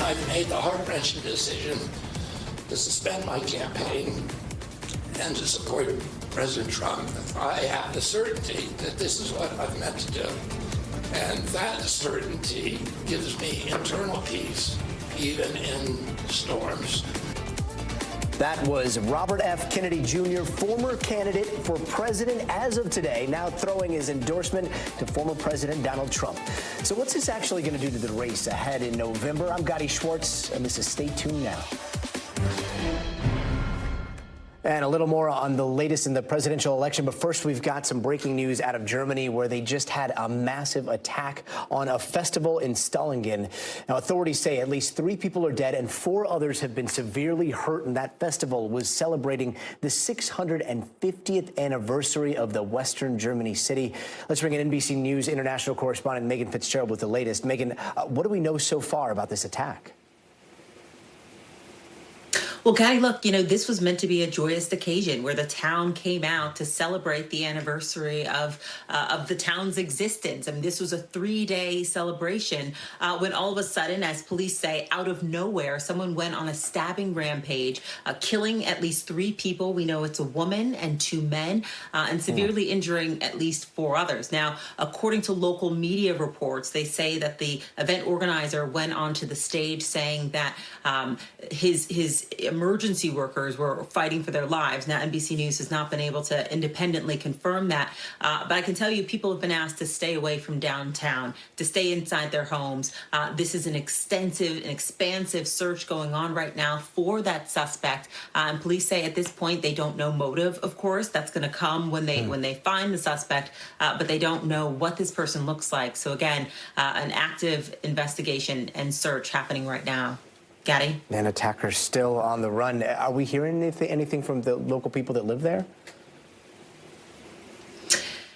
I've made the heart-wrenching decision to suspend my campaign and to support President Trump. I have the certainty that this is what I've meant to do. And that certainty gives me internal peace, even in storms. That was Robert F. Kennedy Jr., former candidate for president as of today, now throwing his endorsement to former President Donald Trump. So what's this actually going to do to the race ahead in November? I'm Gadi Schwartz, and this is Stay Tuned Now. And a little more on the latest in the presidential election. But first, we've got some breaking news out of Germany, where they just had a massive attack on a festival in Stallingen. Now, authorities say at least 3 people are dead and 4 others have been severely hurt. And that festival was celebrating the 650th anniversary of the Western Germany city. Let's bring in NBC News international correspondent Megan Fitzgerald with the latest. Megan, what do we know so far about this attack? Well, Gadi, look, this was meant to be a joyous occasion where the town came out to celebrate the anniversary of the town's existence. I mean, this was a 3-day celebration when all of a sudden, as police say, out of nowhere, someone went on a stabbing rampage, killing at least 3 people. We know it's a woman and 2 men, and severely injuring at least 4 others. Now, according to local media reports, they say that the event organizer went onto the stage saying that his emergency workers were fighting for their lives. Now, NBC News has not been able to independently confirm that, but I can tell you people have been asked to stay away from downtown, to stay inside their homes. This is an expansive search going on right now for that suspect. And police say at this point they don't know motive, of course. That's going to come when they find the suspect, but they don't know what this person looks like. So again, an active investigation and search happening right now. Gadi? And attackers still on the run. Are we hearing anything from the local people that live there?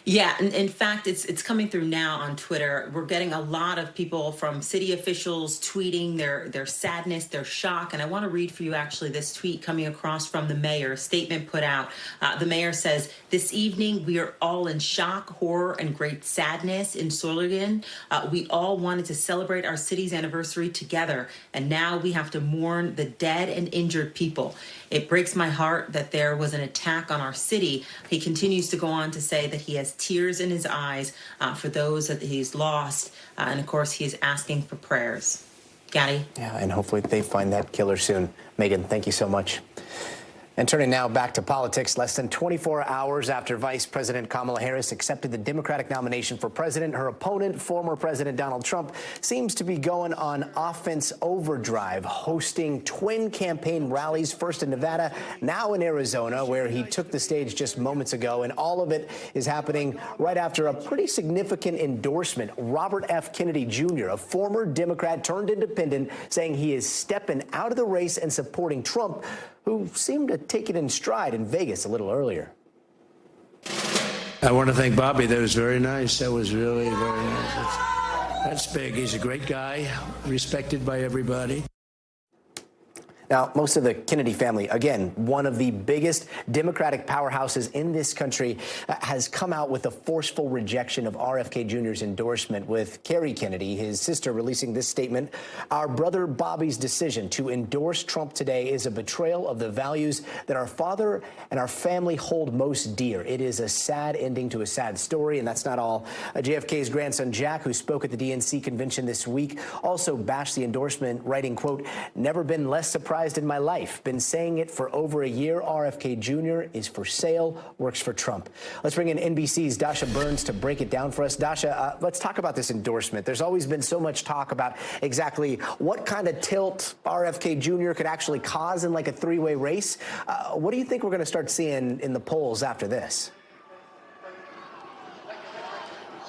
Yeah, in fact, it's coming through now on Twitter. We're getting a lot of people from city officials tweeting their sadness, their shock. And I want to read for you actually this tweet coming across from the mayor, a statement put out. The mayor says, "This evening, we are all in shock, horror, and great sadness in Solingen. We all wanted to celebrate our city's anniversary together. And now we have to mourn the dead and injured people. It breaks my heart that there was an attack on our city." He continues to go on to say that he has tears in his eyes for those that he's lost. And of course, he is asking for prayers. Gadi? Yeah, and hopefully they find that killer soon. Megan, thank you so much. And turning now back to politics, less than 24 hours after Vice President Kamala Harris accepted the Democratic nomination for president, her opponent, former President Donald Trump, seems to be going on offense overdrive, hosting twin campaign rallies, first in Nevada, now in Arizona, where he took the stage just moments ago. And all of it is happening right after a pretty significant endorsement. Robert F. Kennedy Jr., a former Democrat turned independent, saying he is stepping out of the race and supporting Trump, who seemed to take it in stride in Vegas a little earlier. I want to thank Bobby. That was very nice. That was really very nice. That's big. He's a great guy, respected by everybody. Now, most of the Kennedy family, again, one of the biggest Democratic powerhouses in this country, has come out with a forceful rejection of RFK Jr.'s endorsement, with Kerry Kennedy, his sister, releasing this statement: "Our brother Bobby's decision to endorse Trump today is a betrayal of the values that our father and our family hold most dear. It is a sad ending to a sad story." And that's not all. JFK's grandson Jack, who spoke at the DNC convention this week, also bashed the endorsement, writing, quote, "Never been less surprised in my life. Been saying it for over a year. RFK Jr. is for sale, works for Trump." Let's bring in NBC's Dasha Burns to break it down for us. Dasha, let's talk about this endorsement. There's always been so much talk about exactly what kind of tilt RFK Jr. could actually cause in like a 3-way race. What do you think we're going to start seeing in the polls after this?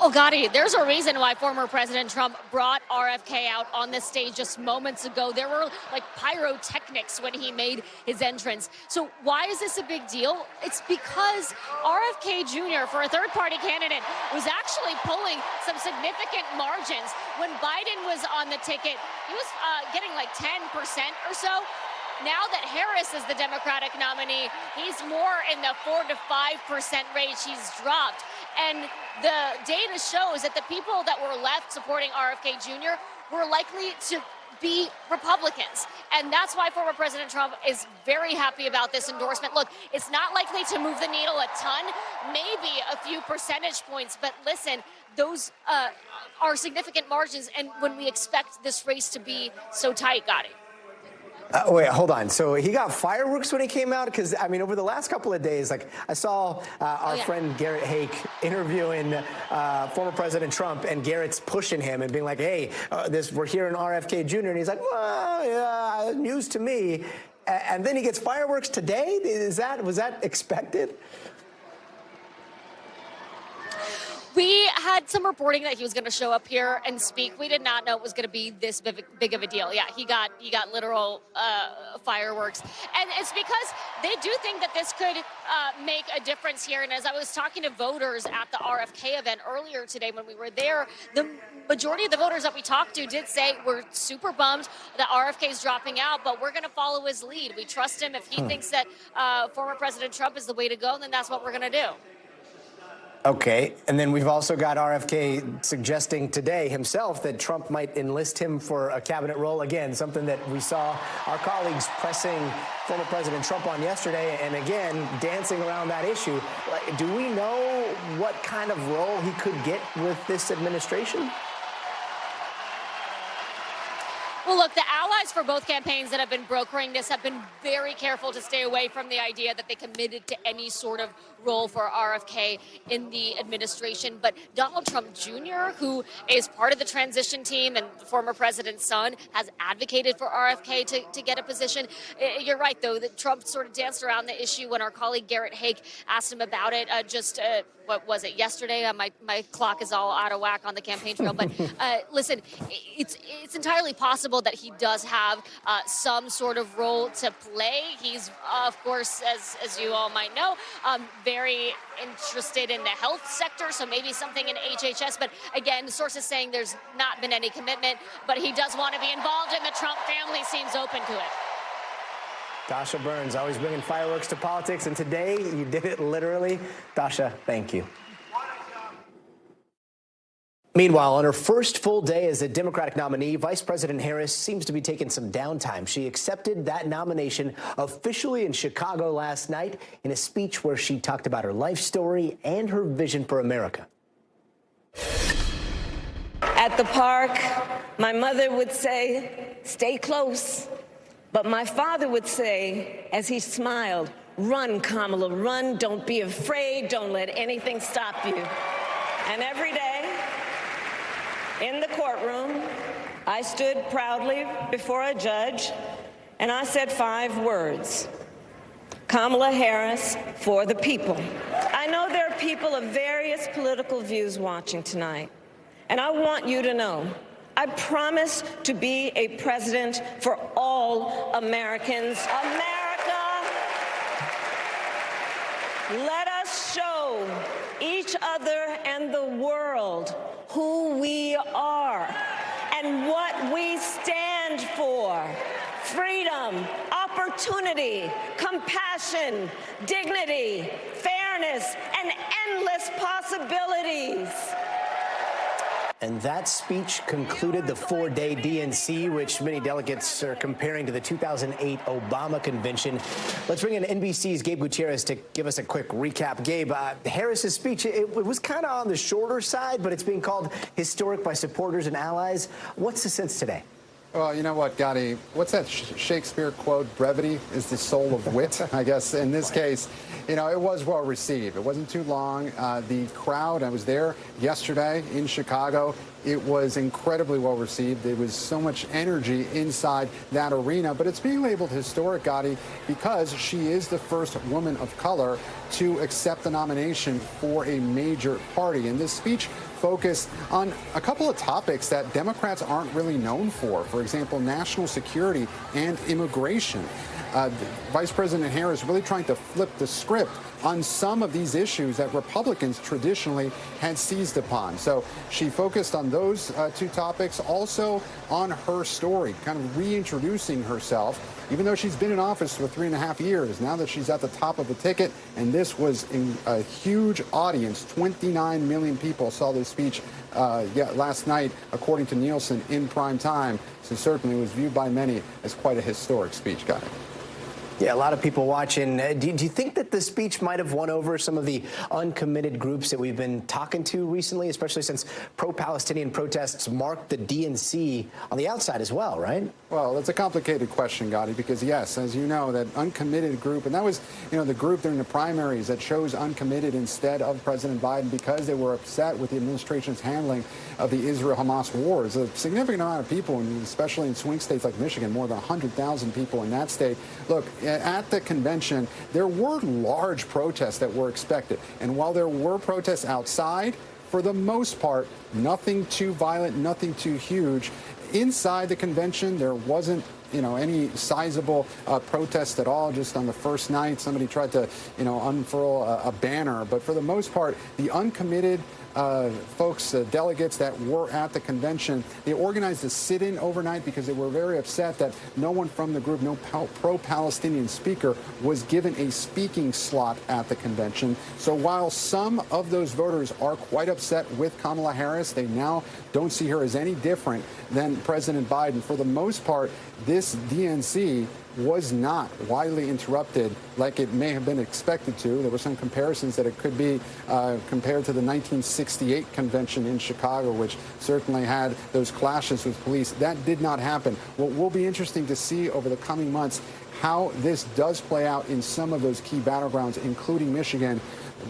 Oh, Gadi, there's a reason why former President Trump brought RFK out on this stage just moments ago. There were like pyrotechnics when he made his entrance. So why is this a big deal? It's because RFK Jr., for a third-party candidate, was actually pulling some significant margins. When Biden was on the ticket, he was getting like 10% or so. Now that Harris is the Democratic nominee, he's more in the 4 to 5% range. He's dropped. And the data shows that the people that were left supporting RFK Jr. were likely to be Republicans. And that's why former President Trump is very happy about this endorsement. Look, it's not likely to move the needle a ton, maybe a few percentage points, but listen, those are significant margins, and when we expect this race to be so tight, Gadi. Wait, hold on. So he got fireworks when he came out? Because, I mean, over the last couple of days, like, I saw our friend Garrett Hake interviewing former President Trump, and Garrett's pushing him and being like, hey, we're hearing RFK Jr., and he's like, well, yeah, news to me. And then he gets fireworks today? Was that expected? We had some reporting that he was going to show up here and speak. We did not know it was going to be this big of a deal. Yeah, he got literal fireworks. And it's because they do think that this could make a difference here. And as I was talking to voters at the RFK event earlier today when we were there, the majority of the voters that we talked to did say we're super bummed that RFK is dropping out, but we're going to follow his lead. We trust him. If he thinks that former President Trump is the way to go, then that's what we're going to do. Okay, and then we've also got RFK suggesting today himself that Trump might enlist him for a cabinet role. Again, something that we saw our colleagues pressing former President Trump on yesterday, and again, dancing around that issue. Do we know what kind of role he could get with this administration? Well, look, the allies for both campaigns that have been brokering this have been very careful to stay away from the idea that they committed to any sort of role for RFK in the administration. But Donald Trump Jr., who is part of the transition team and the former president's son, has advocated for RFK to get a position. You're right, though, that Trump sort of danced around the issue when our colleague Garrett Hake asked him about it what was it, yesterday? My clock is all out of whack on the campaign trail. But listen, it's entirely possible that he does have some sort of role to play. He's, of course, as you all might know, very interested in the health sector, so maybe something in HHS. But again, sources saying there's not been any commitment, but he does want to be involved, and the Trump family seems open to it. Dasha Burns, always bringing fireworks to politics, and today you did it literally. Dasha, thank you. Meanwhile, on her first full day as a Democratic nominee, Vice President Harris seems to be taking some downtime. She accepted that nomination officially in Chicago last night in a speech where she talked about her life story and her vision for America. At the park, my mother would say, "Stay close." But my father would say, as he smiled, "Run, Kamala, run. Don't be afraid. Don't let anything stop you." And every day, in the courtroom, I stood proudly before a judge, and I said 5 words: Kamala Harris for the people. I know there are people of various political views watching tonight, and I want you to know I promise to be a president for all Americans. America, let us show each other and the world who we are and what we stand for. Freedom, opportunity, compassion, dignity, fairness, and endless possibilities. And that speech concluded the 4-day DNC, which many delegates are comparing to the 2008 Obama convention. Let's bring in NBC's Gabe Gutierrez to give us a quick recap. Gabe, Harris's speech, it was kind of on the shorter side, but it's being called historic by supporters and allies. What's the sense today? Well, you know what, Gadi? What's that Shakespeare quote? Brevity is the soul of wit. I guess in this case, you know, it was well received. It wasn't too long. The crowd, I was there yesterday in Chicago. It was incredibly well received. There was so much energy inside that arena. But it's being labeled historic, Gadi, because she is the first woman of color to accept the nomination for a major party. And this speech focused on a couple of topics that Democrats aren't really known for. For example, national security and immigration. Vice President Harris really trying to flip the script on some of these issues that Republicans traditionally had seized upon. So she focused on those 2 topics, also on her story, kind of reintroducing herself even though she's been in office for 3.5 years, now that she's at the top of the ticket, and this was in a huge audience, 29 million people saw this speech last night, according to Nielsen, in prime time. So certainly was viewed by many as quite a historic speech, Gadi. Yeah, a lot of people watching. Do you think that the speech might have won over some of the uncommitted groups that we've been talking to recently, especially since pro-Palestinian protests marked the DNC on the outside as well, right? Well, it's a complicated question, Gadi, because, yes, as you know, that uncommitted group, and that was, the group during the primaries that chose uncommitted instead of President Biden because they were upset with the administration's handling of the Israel-Hamas war. It's a significant amount of people, and especially in swing states like Michigan, more than 100,000 people in that state. Look, at the convention, there were large protests that were expected. And while there were protests outside, for the most part, nothing too violent, nothing too huge. Inside the convention, there wasn't any sizable protest at all. Just on the first night, somebody tried to, unfurl a banner. But for the most part, the uncommitted folks, delegates that were at the convention, they organized a sit-in overnight because they were very upset that no one from the group, no pro-Palestinian speaker, was given a speaking slot at the convention. So while some of those voters are quite upset with Kamala Harris, they now don't see her as any different than President Biden. For the most part, this DNC was not widely interrupted like it may have been expected to. There were some comparisons that it could be compared to the 1968 convention in Chicago, which certainly had those clashes with police. That did not happen. What will be interesting to see over the coming months, how this does play out in some of those key battlegrounds, including Michigan,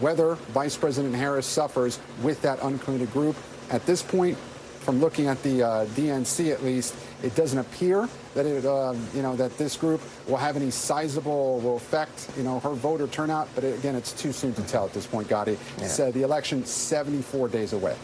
whether Vice President Harris suffers with that uncommitted group. At this point, from looking at the DNC at least, it doesn't appear that that this group will have any will affect her voter turnout. But again, it's too soon to tell at this point, Gadi. Yeah. So the election 74 days away.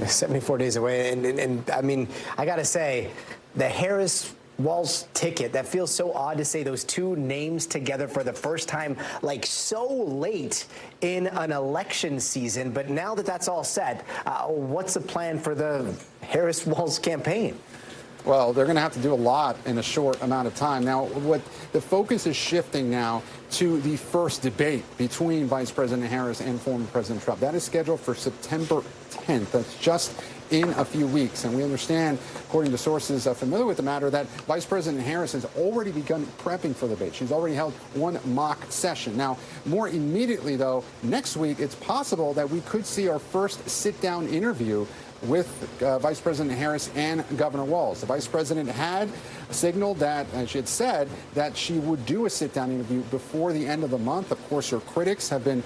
74 days away, and I mean, I gotta say, the Harris Walz ticket, that feels so odd to say those two names together for the first time, like so late in an election season. But now that that's all set, what's the plan for the Harris Walz campaign? Well, they're going to have to do a lot in a short amount of time. Now, what the focus is shifting now to the first debate between Vice President Harris and former President Trump. That is scheduled for September 10th. That's just in a few weeks. And we understand, according to sources familiar with the matter, that Vice President Harris has already begun prepping for the debate. She's already held one mock session. Now, more immediately, though, next week, it's possible that we could see our first sit-down interview with Vice President Harris and Governor Walz. The Vice President had signaled that, she had said that she would do a sit-down interview before the end of the month. Of course, her critics have been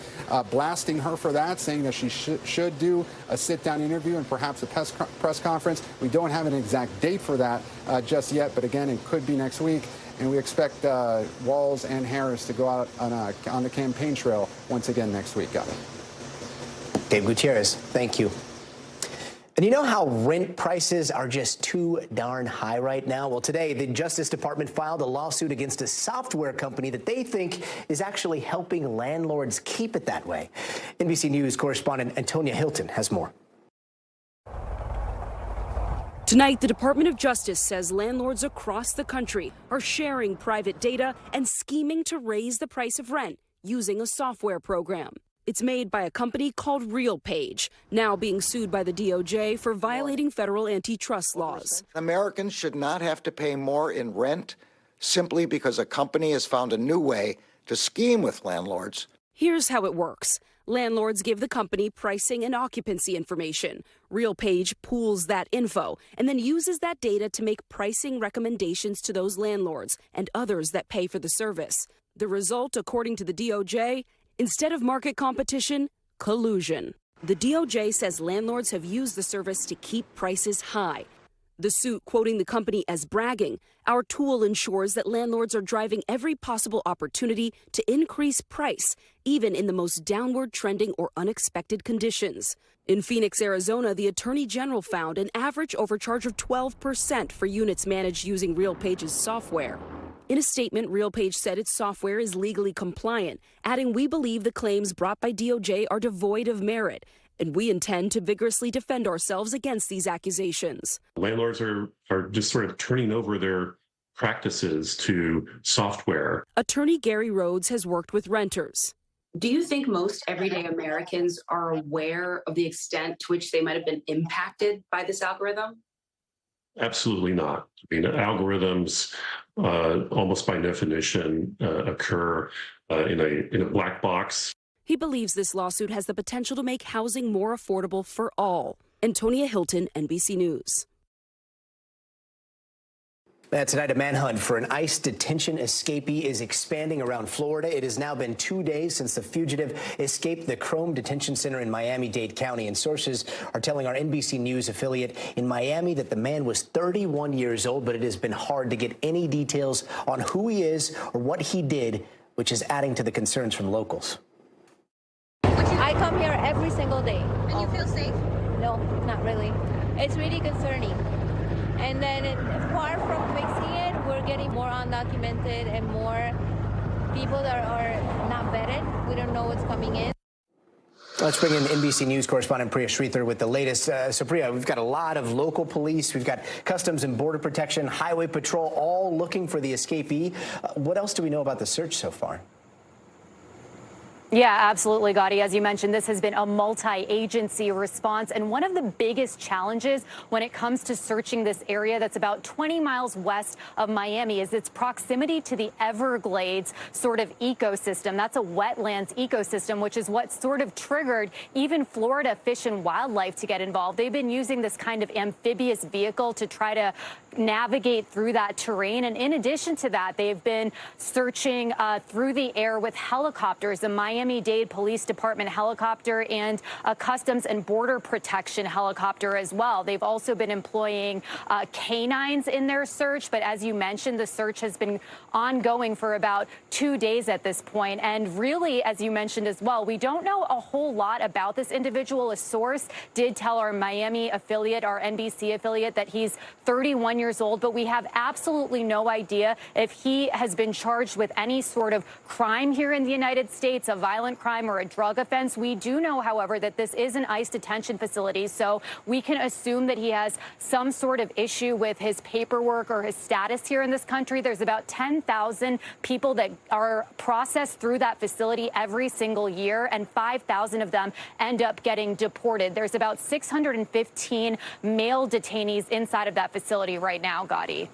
blasting her for that, saying that she should do a sit-down interview and perhaps a press conference. We don't have an exact date for that just yet, but again, it could be next week. And we expect Walz and Harris to go out on the campaign trail once again next week. Got it. Dave Gutierrez, thank you. And you know how rent prices are just too darn high right now? Well, today, the Justice Department filed a lawsuit against a software company that they think is actually helping landlords keep it that way. NBC News correspondent Antonia Hilton has more. Tonight, the Department of Justice says landlords across the country are sharing private data and scheming to raise the price of rent using a software program. It's made by a company called RealPage, now being sued by the DOJ for violating federal antitrust laws. Americans should not have to pay more in rent simply because a company has found a new way to scheme with landlords. Here's how it works. Landlords give the company pricing and occupancy information. RealPage pools that info and then uses that data to make pricing recommendations to those landlords and others that pay for the service. The result, according to the DOJ, instead of market competition, collusion. The DOJ says landlords have used the service to keep prices high. The suit quoting the company as bragging, "Our tool ensures that landlords are driving every possible opportunity to increase price, even in the most downward trending or unexpected conditions." In Phoenix, Arizona, the Attorney General found an average overcharge of 12% for units managed using RealPage's software. In a statement, RealPage said its software is legally compliant, adding, "We believe the claims brought by DOJ are devoid of merit, and we intend to vigorously defend ourselves against these accusations." Landlords are just sort of turning over their practices to software. Attorney Gary Rhodes has worked with renters. Do you think most everyday Americans are aware of the extent to which they might have been impacted by this algorithm? Absolutely not. I mean, algorithms, almost by definition, occur in a black box. He believes this lawsuit has the potential to make housing more affordable for all. Antonia Hilton, NBC News. Tonight, a manhunt for an ICE detention escapee is expanding around Florida. It has now been 2 days since the fugitive escaped the Chrome Detention Center in Miami-Dade County, and sources are telling our NBC News affiliate in Miami that the man was 31 years old, but it has been hard to get any details on who he is or what he did, which is adding to the concerns from locals. I come here every single day. And you feel safe? No, not really. It's really concerning. And then far from fixing it, we're getting more undocumented and more people that are not vetted. We don't know what's coming in. Let's bring in NBC News correspondent Priya Sridhar with the latest. So, Priya, we've got a lot of local police. We've got Customs and Border Protection, Highway Patrol, all looking for the escapee. What else do we know about the search so far? Yeah, absolutely, Gadi. As you mentioned, this has been a multi-agency response. And one of the biggest challenges when it comes to searching this area that's about 20 miles west of Miami is its proximity to the Everglades sort of ecosystem. That's a wetlands ecosystem, which is what sort of triggered even Florida Fish and Wildlife to get involved. They've been using this kind of amphibious vehicle to try to navigate through that terrain. And in addition to that, they've been searching through the air with helicopters, the Miami-Dade Police Department helicopter and a Customs and Border Protection helicopter as well. They've also been employing canines in their search. But as you mentioned, the search has been ongoing for about 2 days at this point. And really, as you mentioned as well, we don't know a whole lot about this individual. A source did tell our Miami affiliate, our NBC affiliate, that he's 31 years old, but we have absolutely no idea if he has been charged with any sort of crime here in the United States, a violent crime or a drug offense. We do know, however, that this is an ICE detention facility, so we can assume that he has some sort of issue with his paperwork or his status here in this country. There's about 10,000 people that are processed through that facility every single year, and 5,000 of them end up getting deported. There's about 615 male detainees inside of that facility right now, Gadi.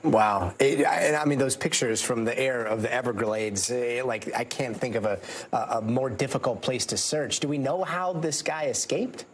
Wow. And I mean, those pictures from the air of the Everglades, like, I can't think of a more difficult place to search. Do we know how this guy escaped?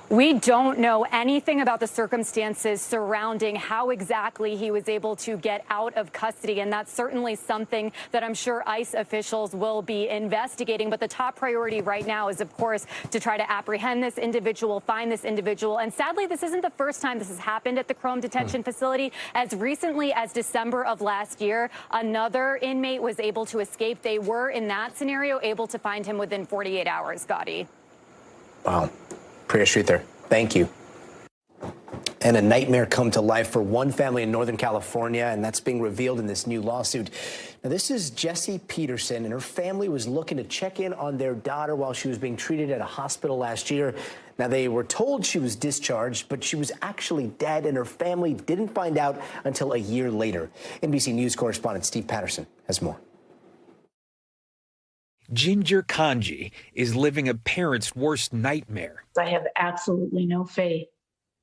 We don't know anything about the circumstances surrounding how exactly he was able to get out of custody, and that's certainly something that I'm sure ICE officials will be investigating. But the top priority right now is, of course, to try to apprehend this individual, find this individual. And sadly, this isn't the first time this has happened at the Chrome Detention Facility. As recently as December of last year, another inmate was able to escape. They were, in that scenario, able to find him within 48 hours, Gadi. Wow. Priya Sridhar, thank you. And a nightmare come to life for one family in Northern California, and that's being revealed in this new lawsuit. Now, this is Jessie Peterson, and her family was looking to check in on their daughter while she was being treated at a hospital last year. Now, they were told she was discharged, but she was actually dead, and her family didn't find out until a year later. NBC News correspondent Steve Patterson has more. Ginger Kanji is living a parent's worst nightmare. I have absolutely no faith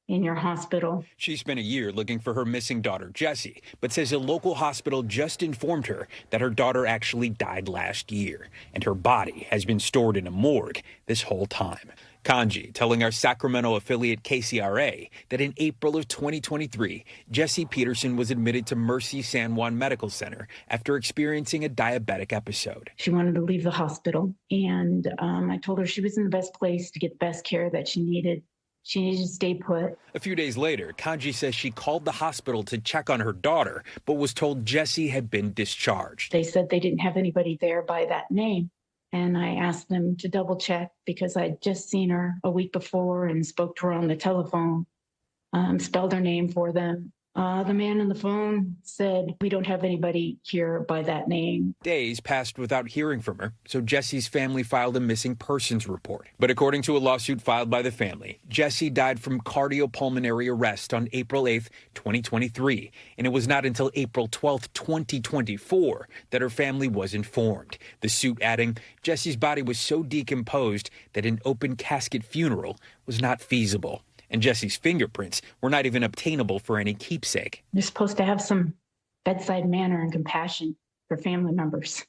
in your hospital. She spent a year looking for her missing daughter, Jessie, but says a local hospital just informed her that her daughter actually died last year, and her body has been stored in a morgue this whole time. Kanji telling our Sacramento affiliate KCRA that in April of 2023, Jessie Peterson was admitted to Mercy San Juan Medical Center after experiencing a diabetic episode. She wanted to leave the hospital, and I told her she was in the best place to get the best care that she needed. She needed to stay put. A few days later, Kanji says she called the hospital to check on her daughter, but was told Jessie had been discharged. They said they didn't have anybody there by that name. And I asked them to double check because I'd just seen her a week before and spoke to her on the telephone, spelled her name for them. The man on the phone said, "We don't have anybody here by that name." Days passed without hearing from her, so Jesse's family filed a missing persons report. But according to a lawsuit filed by the family, Jesse died from cardiopulmonary arrest on April 8th, 2023, and it was not until April 12th, 2024 that her family was informed. The suit adding, Jesse's body was so decomposed that an open casket funeral was not feasible. And Jesse's fingerprints were not even obtainable for any keepsake. You're supposed to have some bedside manner and compassion for family members,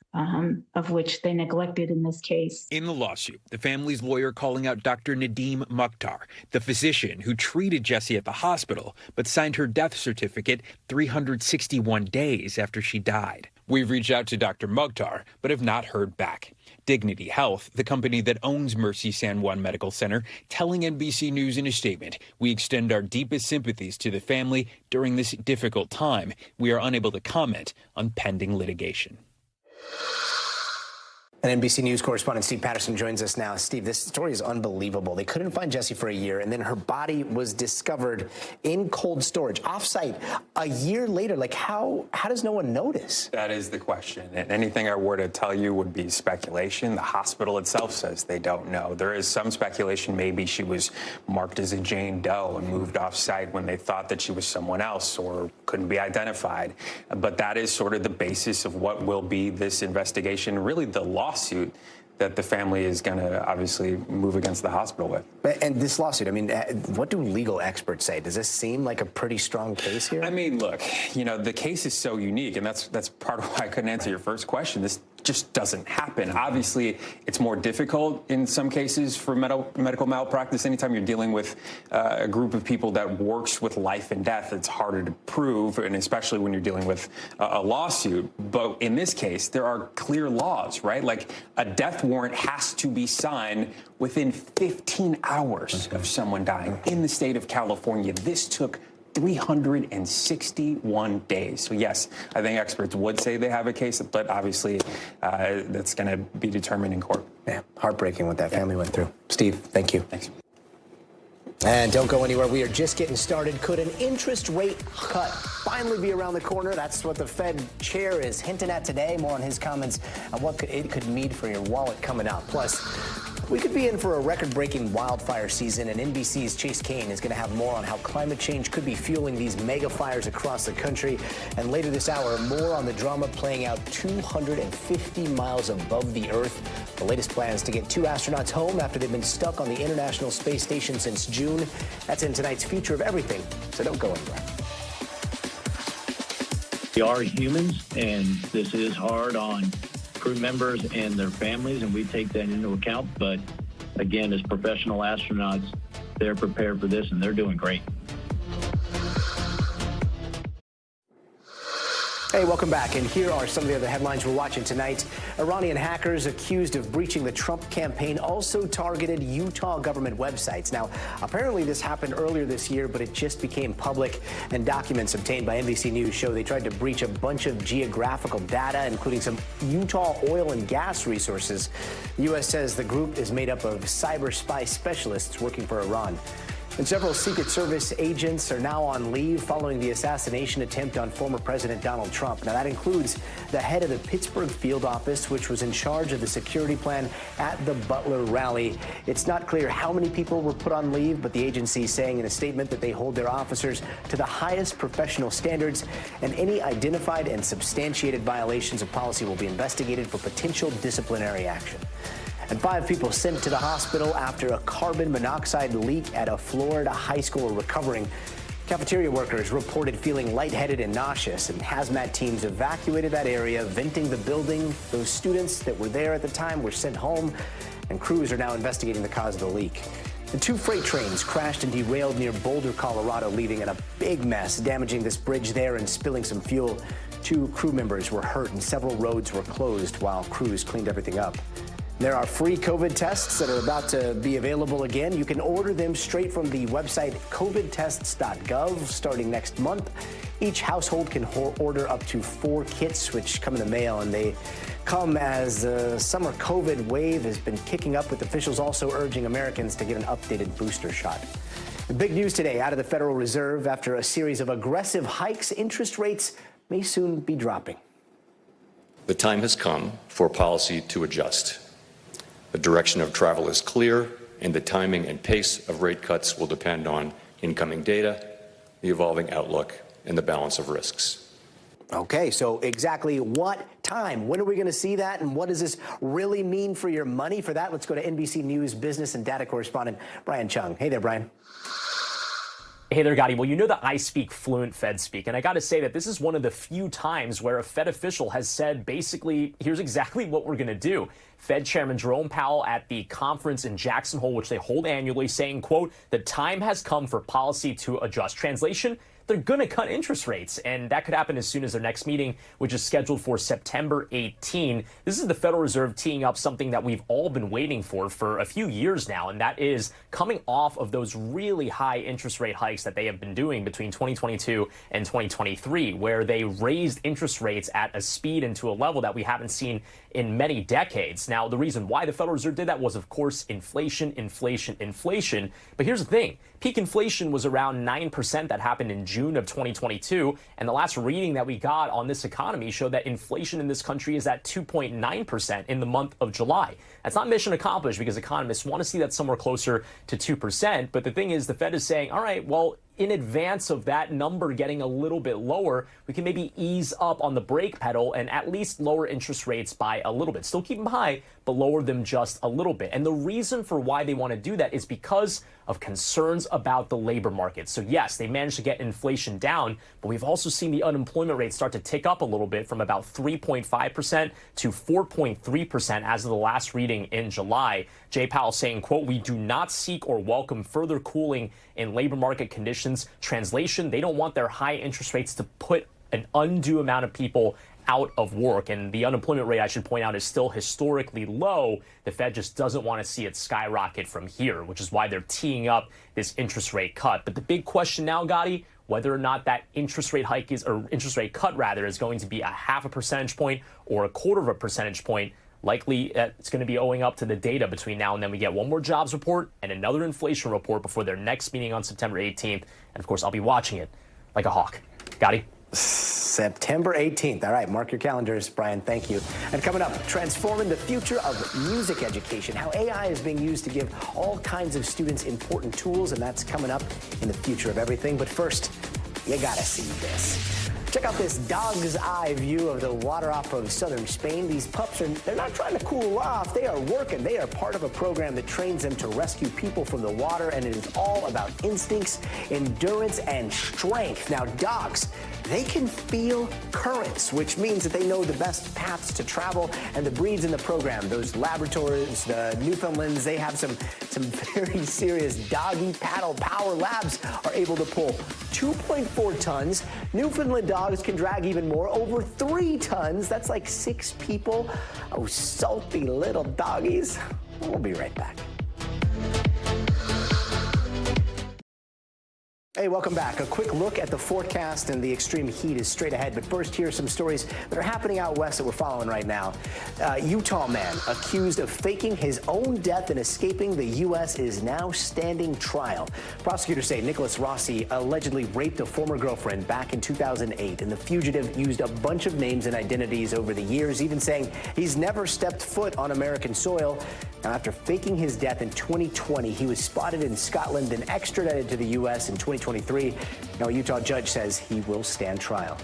of which they neglected in this case. In the lawsuit, the family's lawyer calling out Dr. Nadim Mukhtar, the physician who treated Jesse at the hospital, but signed her death certificate 361 days after she died. We've reached out to Dr. Mukhtar, but have not heard back. Dignity Health, the company that owns Mercy San Juan Medical Center, telling NBC News in a statement, "We extend our deepest sympathies to the family during this difficult time. We are unable to comment on pending litigation." And NBC News correspondent Steve Patterson joins us now. Steve, this story is unbelievable. They couldn't find Jessie for a year, and then her body was discovered in cold storage, offsite, a year later. Like, how does no one notice? That is the question. And anything I were to tell you would be speculation. The hospital itself says they don't know. There is some speculation maybe she was marked as a Jane Doe and moved off-site when they thought that she was someone else or couldn't be identified. But that is sort of the basis of what will be this investigation, really the lawsuit that the family is going to obviously move against the hospital with. And this lawsuit, I mean, what do legal experts say? Does this seem like a pretty strong case here? I mean, look, you know, the case is so unique, and that's part of why I couldn't answer your first question. This just doesn't happen. Obviously, it's more difficult in some cases for medical malpractice. Anytime you're dealing with a group of people that works with life and death, it's harder to prove, and especially when you're dealing with a lawsuit. But in this case, there are clear laws, right? Like a death warrant has to be signed within 15 hours of someone dying in the state of California. This took 361 days. So yes, I think experts would say they have a case, but obviously that's going to be determined in court. Yeah, heartbreaking what that family went through. Steve, thank you. Thanks. And don't go anywhere. We are just getting started. Could an interest rate cut finally be around the corner? That's what the Fed chair is hinting at today. More on his comments on what it could mean for your wallet coming up. Plus, we could be in for a record-breaking wildfire season, and NBC's Chase Kane is going to have more on how climate change could be fueling these mega fires across the country. And later this hour, more on the drama playing out 250 miles above the Earth. The latest plans to get 2 astronauts home after they've been stuck on the International Space Station since June. That's in tonight's Future of Everything, so don't go anywhere. We are humans, and this is hard on crew members and their families, and we take that into account. But again, as professional astronauts, they're prepared for this, and they're doing great. Hey, welcome back. And here are some of the other headlines we're watching tonight. Iranian hackers accused of breaching the Trump campaign also targeted Utah government websites. Now, apparently this happened earlier this year, but it just became public, and documents obtained by NBC News show they tried to breach a bunch of geographical data, including some Utah oil and gas resources. The U.S. says the group is made up of cyber spy specialists working for Iran. And several Secret Service agents are now on leave following the assassination attempt on former President Donald Trump. Now, that includes the head of the Pittsburgh field office, which was in charge of the security plan at the Butler rally. It's not clear how many people were put on leave, but the agency is saying in a statement that they hold their officers to the highest professional standards, and any identified and substantiated violations of policy will be investigated for potential disciplinary action. And 5 people sent to the hospital after a carbon monoxide leak at a Florida high school are recovering. Cafeteria workers reported feeling lightheaded and nauseous, and hazmat teams evacuated that area, venting the building. Those students that were there at the time were sent home, and crews are now investigating the cause of the leak. The 2 freight trains crashed and derailed near Boulder, Colorado, leaving in a big mess, damaging this bridge there and spilling some fuel. 2 crew members were hurt, and several roads were closed while crews cleaned everything up. There are free COVID tests that are about to be available again. You can order them straight from the website covidtests.gov starting next month. Each household can order up to 4 kits, which come in the mail, and they come as the summer COVID wave has been kicking up, with officials also urging Americans to get an updated booster shot. Big news today out of the Federal Reserve. After a series of aggressive hikes, interest rates may soon be dropping. The time has come for policy to adjust. The direction of travel is clear, and the timing and pace of rate cuts will depend on incoming data, the evolving outlook, and the balance of risks. Okay, so exactly what time? When are we going to see that? And what does this really mean for your money? For that, let's go to NBC News business and data correspondent Brian Chung. Hey there, Brian. Hey there, Gadi. Well, you know that I speak fluent Fed speak, and I got to say that this is one of the few times where a Fed official has said, basically, here's exactly what we're going to do. Fed Chairman Jerome Powell at the conference in Jackson Hole, which they hold annually, saying, quote, the time has come for policy to adjust. Translation, they're going to cut interest rates, and that could happen as soon as their next meeting, which is scheduled for September 18. This is the Federal Reserve teeing up something that we've all been waiting for a few years now, and that is coming off of those really high interest rate hikes that they have been doing between 2022 and 2023, where they raised interest rates at a speed and to a level that we haven't seen in many decades. Now, the reason why the Federal Reserve did that was, of course, inflation. But here's the thing. Peak inflation was around 9% that happened in June of 2022. And the last reading that we got on this economy showed that inflation in this country is at 2.9% in the month of July. That's not mission accomplished because economists want to see that somewhere closer to 2%. But the thing is, the Fed is saying, all right, well, in advance of that number getting a little bit lower, we can maybe ease up on the brake pedal and at least lower interest rates by a little bit. Still keep them high, but lower them just a little bit. And the reason for why they want to do that is because of concerns about the labor market. So yes, they managed to get inflation down, but we've also seen the unemployment rate start to tick up a little bit from about 3.5% to 4.3% as of the last reading in July. Jay Powell saying, quote, we do not seek or welcome further cooling in labor market conditions. Translation, they don't want their high interest rates to put an undue amount of people out of work. And the unemployment rate, I should point out, is still historically low. The Fed just doesn't want to see it skyrocket from here, which is why they're teeing up this interest rate cut. But the big question now, Gadi, whether or not that interest rate cut is going to be a 0.5 percentage point or 1/4 percentage point. Likely, it's going to be owing up to the data between now and then. We get one more jobs report and another inflation report before their next meeting on September 18th. And, of course, I'll be watching it like a hawk. Gadi? September 18th. All right, mark your calendars, Brian. Thank you. And coming up, transforming the future of music education, how AI is being used to give all kinds of students important tools, and that's coming up in the future of everything. But first, you got to see this. Check out this dog's eye view of the water off of southern Spain. These pups they're not trying to cool off. They are working. They are part of a program that trains them to rescue people from the water, and it is all about instincts, endurance, and strength. Now, dogs, they can feel currents, which means that they know the best paths to travel, and the breeds in the program, those Labradors, the Newfoundlands, they have some very serious doggy paddle power. Labs are able to pull 2.4 tons. Newfoundland dogs can drag even more, over 3 tons. That's like 6 people. Oh, salty little doggies. We'll be right back. Hey, welcome back. A quick look at the forecast, and the extreme heat is straight ahead. But first, here are some stories that are happening out west that we're following right now. Utah man accused of faking his own death and escaping the U.S. is now standing trial. Prosecutors say Nicholas Rossi allegedly raped a former girlfriend back in 2008, and the fugitive used a bunch of names and identities over the years, even saying he's never stepped foot on American soil. Now, after faking his death in 2020, he was spotted in Scotland and extradited to the U.S. in 2023. Now, a Utah judge says he will stand trial.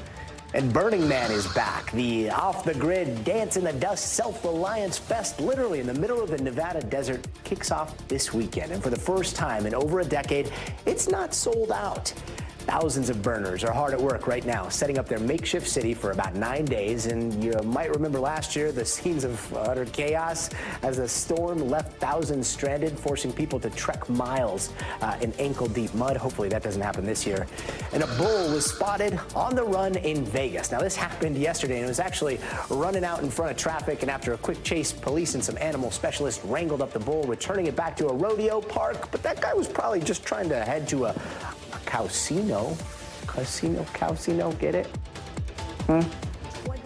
And Burning Man is back. The off-the-grid, dance-in-the-dust self-reliance fest, literally in the middle of the Nevada desert, kicks off this weekend. And for the first time in over a decade, it's not sold out. Thousands of burners are hard at work right now, setting up their makeshift city for about 9 days. And you might remember last year the scenes of utter chaos as a storm left thousands stranded, forcing people to trek miles in ankle-deep mud. Hopefully that doesn't happen this year. And a bull was spotted on the run in Vegas. Now, this happened yesterday, and it was actually running out in front of traffic. And after a quick chase, police and some animal specialists wrangled up the bull, returning it back to a rodeo park. But that guy was probably just trying to head to a casino, get it?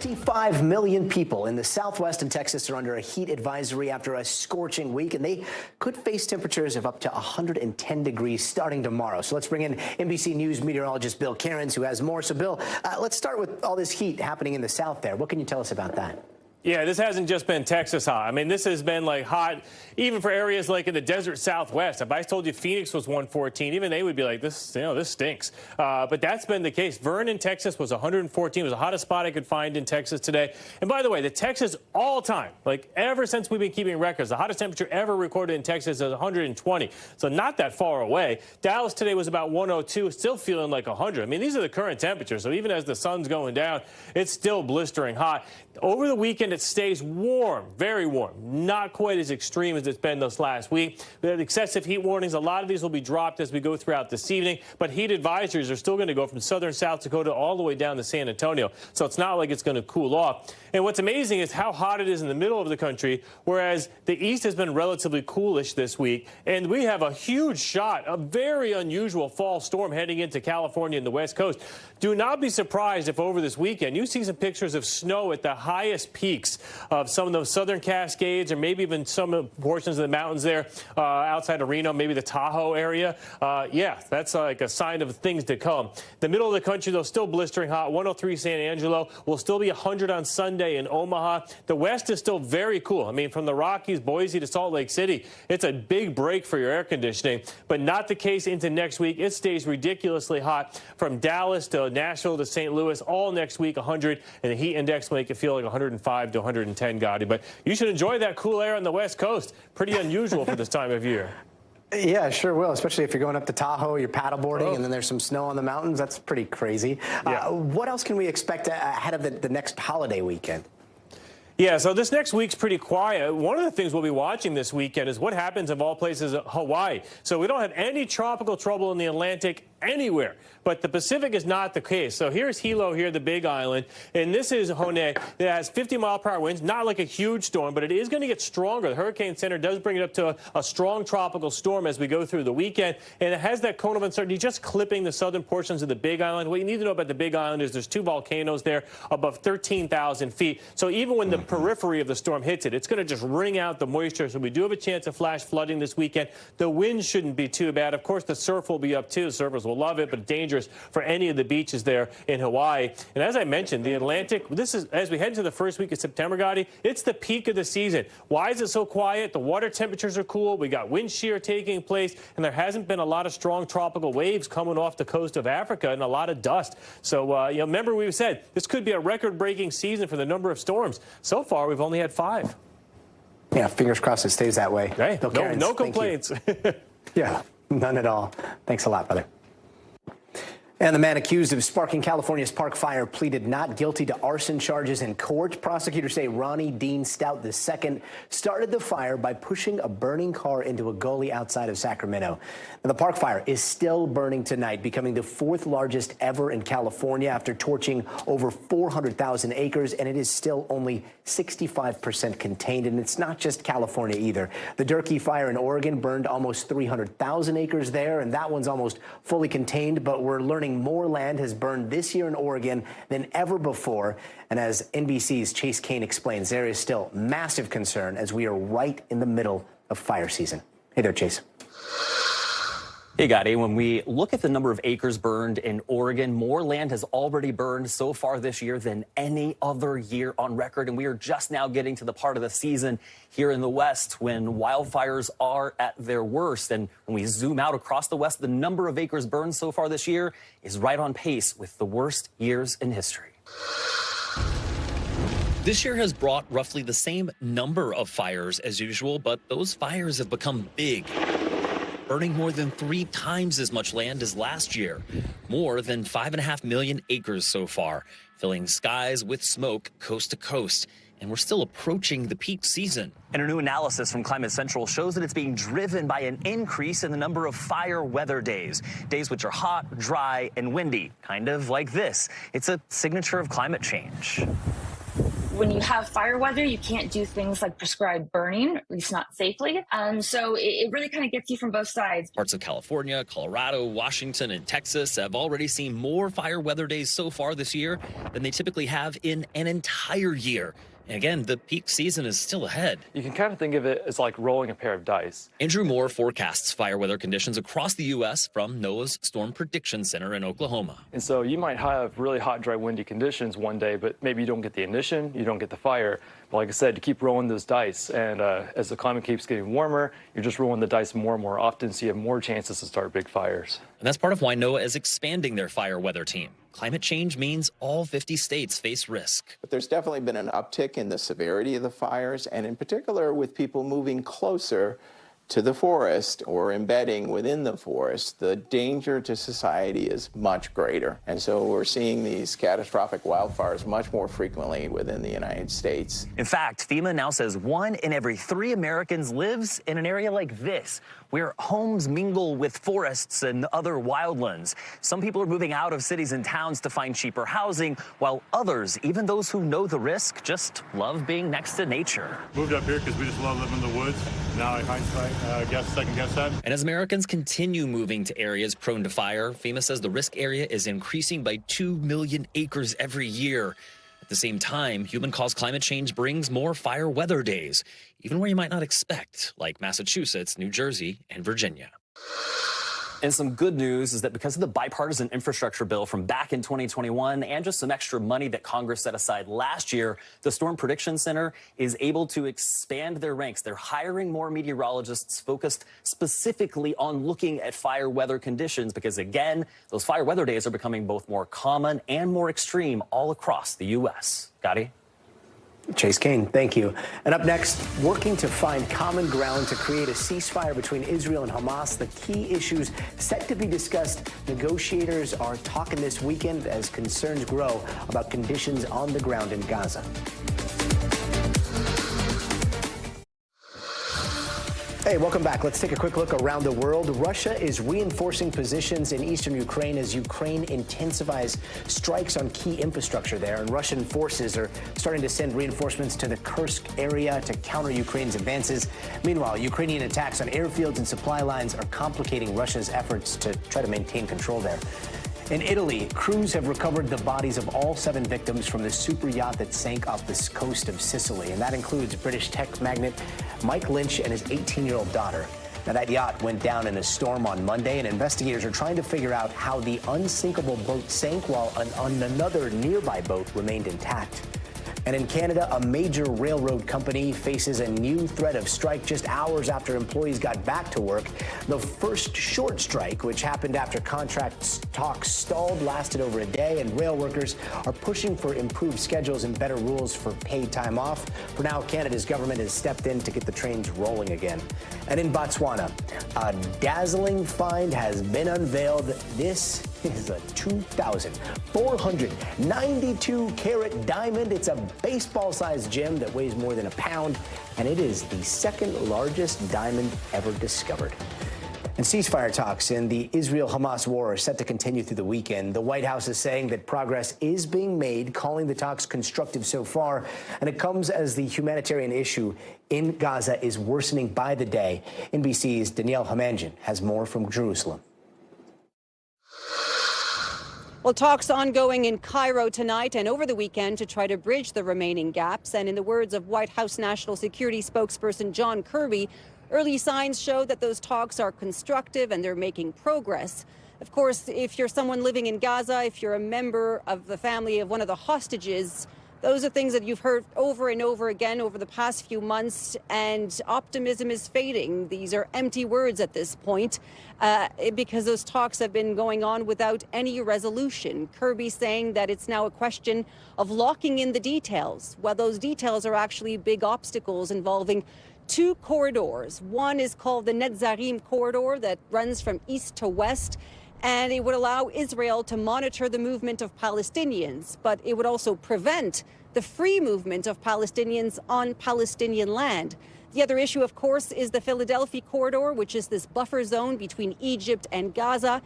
25 million people in the Southwest and Texas are under a heat advisory after a scorching week, and they could face temperatures of up to 110 degrees starting tomorrow. So let's bring in NBC News meteorologist Bill Cairns, who has more. So, Bill, let's start with all this heat happening in the South there. What can you tell us about that? Yeah, this hasn't just been Texas hot. I mean, this has been like hot even for areas like in the desert Southwest. If I told you Phoenix was 114, even they would be like, this stinks. But that's been the case. Vernon, Texas was 114. It was the hottest spot I could find in Texas today. And by the way, the Texas all time, like ever since we've been keeping records, the hottest temperature ever recorded in Texas is 120. So not that far away. Dallas today was about 102, still feeling like 100. I mean, these are the current temperatures. So even as the sun's going down, it's still blistering hot. Over the weekend, it stays warm, very warm, not quite as extreme as it's been this last week. We have excessive heat warnings. A lot of these will be dropped as we go throughout this evening, but heat advisories are still going to go from southern South Dakota all the way down to San Antonio. So it's not like it's going to cool off. And what's amazing is how hot it is in the middle of the country, whereas the east has been relatively coolish this week. And we have a huge shot, a very unusual fall storm heading into California and the West Coast. Do not be surprised if over this weekend you see some pictures of snow at the highest peaks of some of those southern Cascades, or maybe even some portions of the mountains there outside of Reno, maybe the Tahoe area. Yeah, that's like a sign of things to come. The middle of the country, though, still blistering hot. 103 San Angelo will still be 100 on Sunday in Omaha. The West is still very cool. I mean, from the Rockies, Boise to Salt Lake City, it's a big break for your air conditioning, but not the case into next week. It stays ridiculously hot from Dallas to Nashville to St. Louis, all next week 100, and the heat index will make it feel like 105 to 110, Gadi. But you should enjoy that cool air on the West Coast. Pretty unusual for this time of year. Yeah, sure will, especially if you're going up to Tahoe, you're paddleboarding, and then there's some snow on the mountains. That's pretty crazy. Yeah. What else can we expect ahead of the next holiday weekend? Yeah, so this next week's pretty quiet. One of the things we'll be watching this weekend is what happens of all places Hawaii. So we don't have any tropical trouble in the Atlantic anywhere, but the Pacific is not the case. So here's Hilo here, the Big Island, and this is Hone. It has 50-mile-per-hour winds, not like a huge storm, but it is going to get stronger. The Hurricane Center does bring it up to a strong tropical storm as we go through the weekend, and it has that cone of uncertainty just clipping the southern portions of the Big Island. What you need to know about the Big Island is there's two volcanoes there above 13,000 feet. So even when the periphery of the storm hits it, it's going to just wring out the moisture. So we do have a chance of flash flooding this weekend. The wind shouldn't be too bad. Of course, the surf will be up too. Surfers will love it, but dangerous for any of the beaches there in Hawaii. And as I mentioned, the Atlantic, this is, as we head into the first week of September, Gadi, it's the peak of the season. Why is it so quiet? The water temperatures are cool. We got wind shear taking place, and there hasn't been a lot of strong tropical waves coming off the coast of Africa and a lot of dust. So, remember we said this could be a record-breaking season for the number of storms. So far, we've only had 5. Yeah, fingers crossed it stays that way. Hey, no complaints. Yeah, none at all. Thanks a lot, brother. And the man accused of sparking California's park fire pleaded not guilty to arson charges in court. Prosecutors say Ronnie Dean Stout II started the fire by pushing a burning car into a gully outside of Sacramento. And the park fire is still burning tonight, becoming the 4th largest ever in California after torching over 400,000 acres, and it is still only 65% contained. And it's not just California either. The Durkee fire in Oregon burned almost 300,000 acres there, and that one's almost fully contained, but we're learning more land has burned this year in Oregon than ever before. And as NBC's Chase Kane explains, there is still massive concern as we are right in the middle of fire season. Hey there, Chase. Hey, Gadi, when we look at the number of acres burned in Oregon, more land has already burned so far this year than any other year on record. And we are just now getting to the part of the season here in the West when wildfires are at their worst. And when we zoom out across the West, the number of acres burned so far this year is right on pace with the worst years in history. This year has brought roughly the same number of fires as usual, but those fires have become big, burning more than 3 times as much land as last year. More than 5.5 million acres so far, filling skies with smoke coast to coast. And we're still approaching the peak season. And a new analysis from Climate Central shows that it's being driven by an increase in the number of fire weather days. Days which are hot, dry, and windy, kind of like this. It's a signature of climate change. When you have fire weather, you can't do things like prescribed burning, at least not safely. So it really kind of gets you from both sides. Parts of California, Colorado, Washington, and Texas have already seen more fire weather days so far this year than they typically have in an entire year. And again, the peak season is still ahead. You can kind of think of it as like rolling a pair of dice. Andrew Moore forecasts fire weather conditions across the U.S. from NOAA's Storm Prediction Center in Oklahoma. And so you might have really hot, dry, windy conditions one day, but maybe you don't get the ignition, you don't get the fire. But like I said, you keep rolling those dice. And as the climate keeps getting warmer, you're just rolling the dice more and more often, so you have more chances to start big fires. And that's part of why NOAA is expanding their fire weather team. Climate change means all 50 states face risk. But there's definitely been an uptick in the severity of the fires, and in particular with people moving closer to the forest or embedding within the forest, the danger to society is much greater. And so we're seeing these catastrophic wildfires much more frequently within the United States. In fact, FEMA now says 1 in every 3 Americans lives in an area like this, where homes mingle with forests and other wildlands. Some people are moving out of cities and towns to find cheaper housing, while others, even those who know the risk, just love being next to nature. Moved up here because we just love living in the woods. Now I hindsight, second guess that. And as Americans continue moving to areas prone to fire, FEMA says the risk area is increasing by 2 million acres every year. At the same time, human-caused climate change brings more fire weather days, even where you might not expect, like Massachusetts, New Jersey, and Virginia. And some good news is that because of the bipartisan infrastructure bill from back in 2021 and just some extra money that Congress set aside last year, the Storm Prediction Center is able to expand their ranks. They're hiring more meteorologists focused specifically on looking at fire weather conditions because, again, those fire weather days are becoming both more common and more extreme all across the U.S. Gadi? Chase Kane, thank you. And up next, working to find common ground to create a ceasefire between Israel and Hamas. The key issues set to be discussed. Negotiators are talking this weekend as concerns grow about conditions on the ground in Gaza. Hey, welcome back. Let's take a quick look around the world. Russia is reinforcing positions in eastern Ukraine as Ukraine intensifies strikes on key infrastructure there. And Russian forces are starting to send reinforcements to the Kursk area to counter Ukraine's advances. Meanwhile, Ukrainian attacks on airfields and supply lines are complicating Russia's efforts to try to maintain control there. In Italy, crews have recovered the bodies of all 7 victims from the super yacht that sank off the coast of Sicily. And that includes British tech magnate Mike Lynch and his 18-year-old daughter. Now, that yacht went down in a storm on Monday, and investigators are trying to figure out how the unsinkable boat sank while another nearby boat remained intact. And in Canada, a major railroad company faces a new threat of strike just hours after employees got back to work. The first short strike, which happened after contract talks stalled, lasted over a day, and rail workers are pushing for improved schedules and better rules for paid time off. For now, Canada's government has stepped in to get the trains rolling again. And in Botswana, a dazzling find has been unveiled. This is a 2,492-carat diamond. It's a baseball-sized gem that weighs more than a pound, and it is the second largest diamond ever discovered. And ceasefire talks in the Israel-Hamas war are set to continue through the weekend. The White House is saying that progress is being made, calling the talks constructive so far, and it comes as the humanitarian issue in Gaza is worsening by the day. NBC's Danielle Hamanjian has more from Jerusalem. Well, talks ongoing in Cairo tonight and over the weekend to try to bridge the remaining gaps. And in the words of White House National Security spokesperson John Kirby, early signs show that those talks are constructive and they're making progress. Of course, if you're someone living in Gaza, if you're a member of the family of one of the hostages, those are things that you've heard over and over again over the past few months, and optimism is fading. These are empty words at this point because those talks have been going on without any resolution. Kirby saying that it's now a question of locking in the details. Well, those details are actually big obstacles involving 2 corridors. One is called the Netzarim corridor that runs from east to west, and it would allow Israel to monitor the movement of Palestinians, but it would also prevent the free movement of Palestinians on Palestinian land. The other issue, of course, is the Philadelphia corridor, which is this buffer zone between Egypt and Gaza.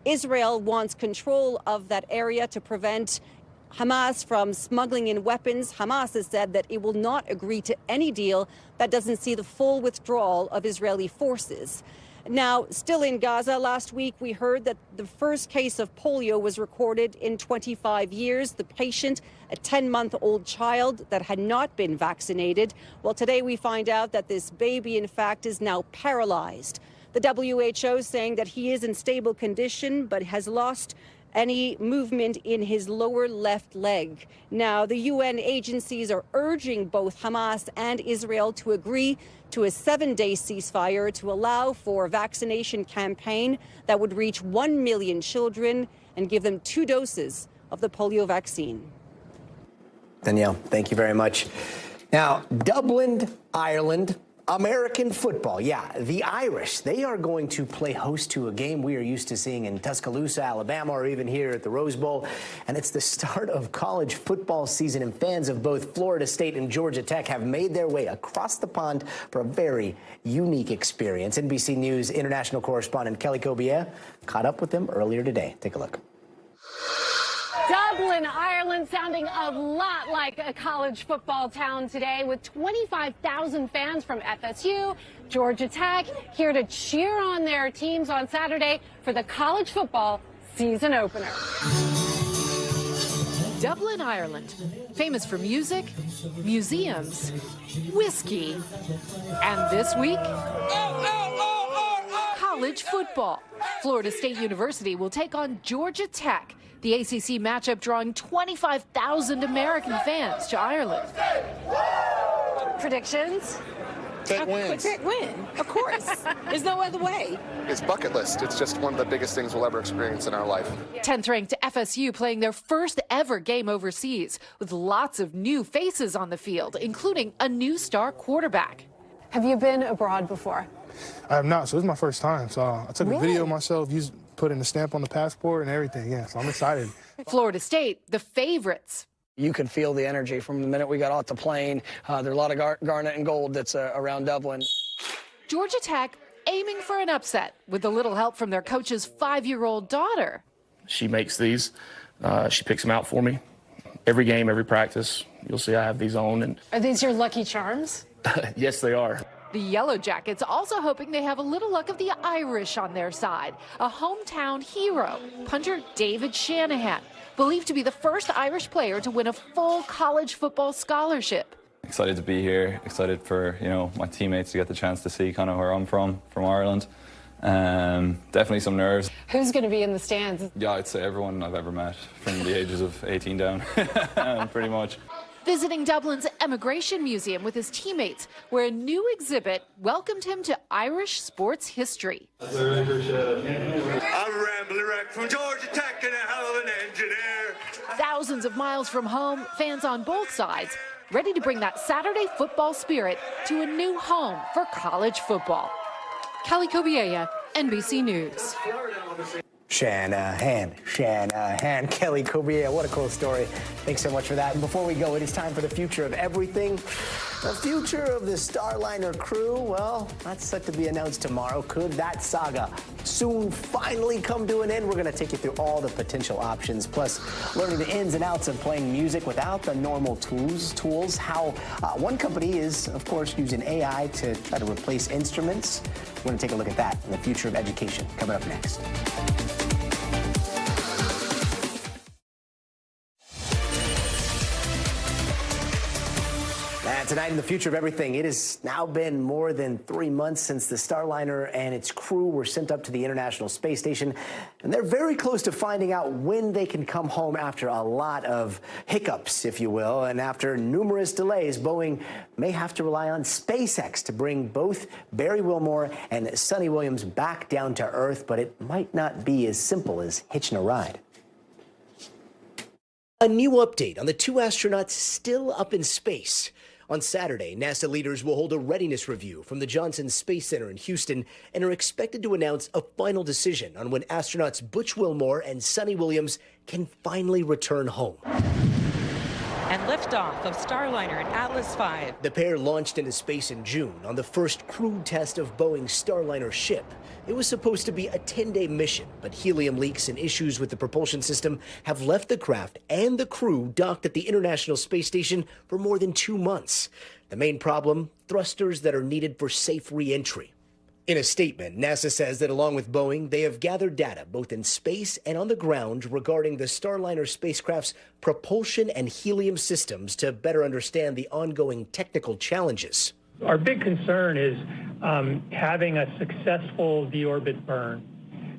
Israel wants control of that area to prevent Hamas from smuggling in weapons. Hamas has said that it will not agree to any deal that doesn't see the full withdrawal of Israeli forces. Now, still in Gaza, last week we heard that the first case of polio was recorded in 25 years. The patient, a 10-month-old child that had not been vaccinated. Well, today we find out that this baby, in fact, is now paralyzed. The WHO saying that he is in stable condition but has lost any movement in his lower left leg. Now, the UN agencies are urging both Hamas and Israel to agree to a 7-day ceasefire to allow for a vaccination campaign that would reach 1 million children and give them 2 doses of the polio vaccine. Danielle, thank you very much. Now, Dublin, Ireland, American football. Yeah, the Irish, they are going to play host to a game we are used to seeing in Tuscaloosa, Alabama, or even here at the Rose Bowl. And it's the start of college football season, and fans of both Florida State and Georgia Tech have made their way across the pond for a very unique experience. NBC News international correspondent Kelly Cobier caught up with them earlier today. Take a look. Dublin, Ireland, sounding a lot like a college football town today, with 25,000 fans from FSU, Georgia Tech, here to cheer on their teams on Saturday for the college football season opener. Dublin, Ireland, famous for music, museums, whiskey, and this week, college football. Florida State University will take on Georgia Tech. The ACC matchup drawing 25,000 American fans to Ireland. Predictions? Tech wins. Tech win, of course. There's no other way. It's bucket list. It's just one of the biggest things we'll ever experience in our life. 10th ranked FSU playing their first ever game overseas with lots of new faces on the field, including a new star quarterback. Have you been abroad before? I have not, so this is my first time. So I took a video of myself, putting the stamp on the passport and everything. Yeah, so I'm excited. Florida State, the favorites. You could feel the energy from the minute we got off the plane. There are a lot of garnet and gold that's around Dublin. Georgia Tech aiming for an upset with a little help from their coach's 5-year-old daughter. She makes these. She picks them out for me. Every game, every practice. You'll see I have these on. And Are these your lucky charms? yes, they are. The Yellow Jackets also hoping they have a little luck of the Irish on their side. A hometown hero, punter David Shanahan, believed to be the first Irish player to win a full college football scholarship. Excited to be here, excited for, my teammates to get the chance to see kind of where I'm from Ireland. Definitely some nerves. Who's going to be in the stands? Yeah, I'd say everyone I've ever met from the ages of 18 down, pretty much. Visiting Dublin's Emigration Museum with his teammates, where a new exhibit welcomed him to Irish sports history. I'm a rambling wreck from Georgia Tech and a hell of an engineer. Thousands of miles from home, fans on both sides, ready to bring that Saturday football spirit to a new home for college football. Kelly Cobiella, NBC News. Shanahan, Kelly Cobier. What a cool story. Thanks so much for that. And before we go, it is time for the future of everything. The future of the Starliner crew, well, that's set to be announced tomorrow. Could that saga soon finally come to an end? We're going to take you through all the potential options, plus learning the ins and outs of playing music without the normal tools, how one company is, of course, using AI to try to replace instruments. We're going to take a look at that in the future of education coming up next. Tonight in the future of everything, it has now been more than 3 months since the Starliner and its crew were sent up to the International Space Station, and they're very close to finding out when they can come home after a lot of hiccups, if you will, and after numerous delays. Boeing may have to rely on SpaceX to bring both Barry Wilmore and Sonny Williams back down to Earth, but it might not be as simple as hitching a ride. A new update on the 2 astronauts still up in space. On Saturday, NASA leaders will hold a readiness review from the Johnson Space Center in Houston and are expected to announce a final decision on when astronauts Butch Wilmore and Sonny Williams can finally return home. and liftoff of Starliner and Atlas V. The pair launched into space in June on the first crewed test of Boeing's Starliner ship. It was supposed to be a 10-day mission, but helium leaks and issues with the propulsion system have left the craft and the crew docked at the International Space Station for more than 2 months. The main problem, thrusters that are needed for safe re-entry. In a statement, NASA says that along with Boeing, they have gathered data both in space and on the ground regarding the Starliner spacecraft's propulsion and helium systems to better understand the ongoing technical challenges. Our big concern is having a successful deorbit burn,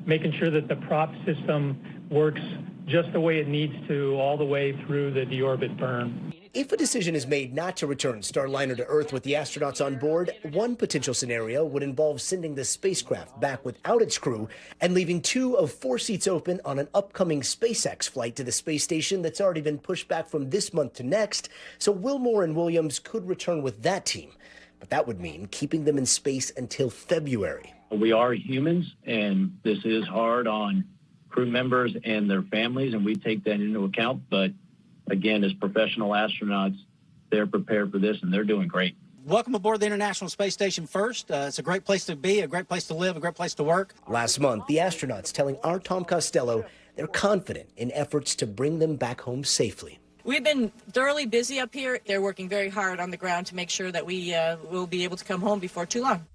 making sure that the prop system works just the way it needs to all the way through the deorbit burn. If a decision is made not to return Starliner to Earth with the astronauts on board, one potential scenario would involve sending the spacecraft back without its crew and leaving 2 of 4 seats open on an upcoming SpaceX flight to the space station that's already been pushed back from this month to next. So Wilmore and Williams could return with that team. But that would mean keeping them in space until February. We are humans, and this is hard on crew members and their families, and we take that into account. But again, as professional astronauts, they're prepared for this, and they're doing great. Welcome aboard the International Space Station first. It's a great place to be, a great place to live, a great place to work. Last month, the astronauts telling our Tom Costello they're confident in efforts to bring them back home safely. We've been thoroughly busy up here. They're working very hard on the ground to make sure that we will be able to come home before too long.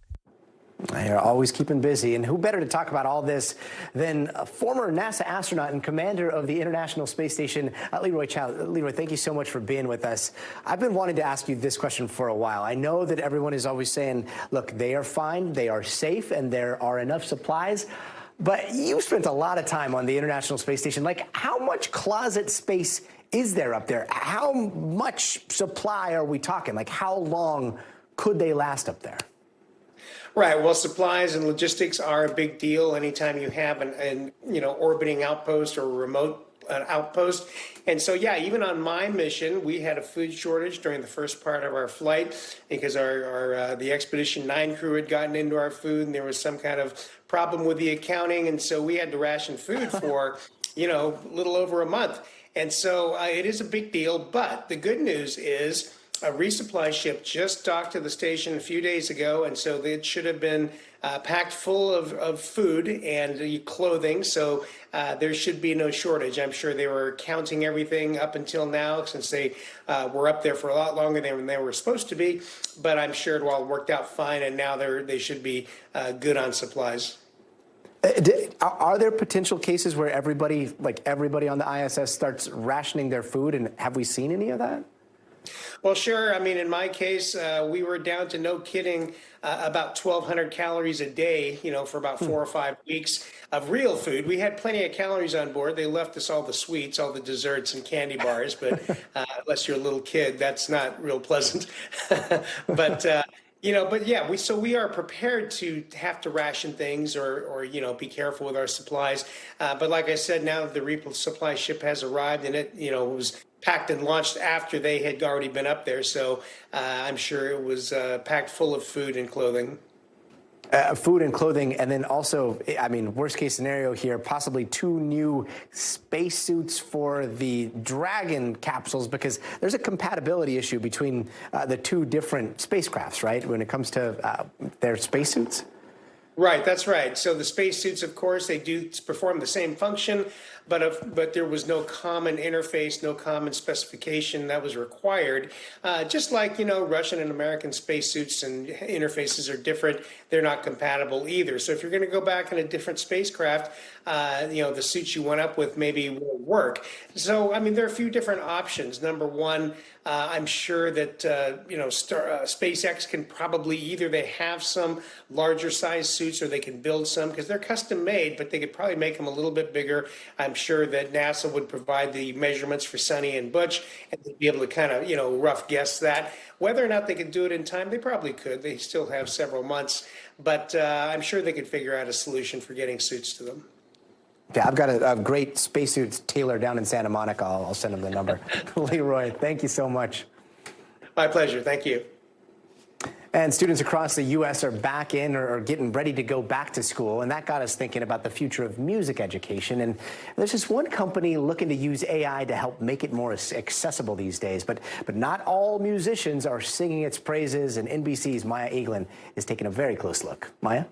They're always keeping busy, and who better to talk about all this than a former NASA astronaut and commander of the International Space Station, Leroy Chow. Leroy, thank you so much for being with us. I've been wanting to ask you this question for a while. I know that everyone is always saying, look, they are fine, they are safe, and there are enough supplies. But you spent a lot of time on the International Space Station. Like, how much closet space is there up there? How much supply are we talking? Like, how long could they last up there? Right. Well, supplies and logistics are a big deal anytime you have an orbiting outpost or a remote outpost. And so, yeah, even on my mission, we had a food shortage during the first part of our flight because the Expedition 9 crew had gotten into our food and there was some kind of problem with the accounting. And so we had to ration food for, a little over a month. And so it is a big deal. But the good news is a resupply ship just docked to the station a few days ago, and so it should have been packed full of food and clothing, so there should be no shortage. I'm sure they were counting everything up until now since they were up there for a lot longer than they were supposed to be, but I'm sure it all worked out fine, and now they should be good on supplies. Are there potential cases where everybody on the ISS starts rationing their food, and have we seen any of that? Well, sure. I mean, in my case, we were down to, no kidding, about 1,200 calories a day, for about 4 or 5 weeks of real food. We had plenty of calories on board. They left us all the sweets, all the desserts and candy bars. But unless you're a little kid, that's not real pleasant. But yeah, we are prepared to have to ration things or be careful with our supplies. But like I said, now that the resupply ship has arrived and it was packed and launched after they had already been up there. So I'm sure it was packed full of food and clothing. Food and clothing, and then also, I mean, worst case scenario here, possibly 2 new spacesuits for the Dragon capsules, because there's a compatibility issue between the 2 different spacecrafts, right, when it comes to their spacesuits? Right, that's right. So the spacesuits, of course, they do perform the same function, but there was no common interface, no common specification that was required. Just like, Russian and American spacesuits and interfaces are different. They're not compatible either. So if you're going to go back in a different spacecraft, the suits you went up with maybe won't work. So, I mean, there are a few different options. Number one, I'm sure that, SpaceX can probably either they have some larger size suits or they can build some because they're custom made, but they could probably make them a little bit bigger. I'm sure that NASA would provide the measurements for Sonny and Butch and they'd be able to kind of, rough guess that. Whether or not they could do it in time, they probably could. They still have several months, but I'm sure they could figure out a solution for getting suits to them. Yeah, I've got a great spacesuits tailor down in Santa Monica. I'll send him the number. Leroy, thank you so much. My pleasure. Thank you. And students across the U.S. are back in or getting ready to go back to school, and that got us thinking about the future of music education. And there's this one company looking to use AI to help make it more accessible these days, but not all musicians are singing its praises, and NBC's Maya Eaglin is taking a very close look. Maya?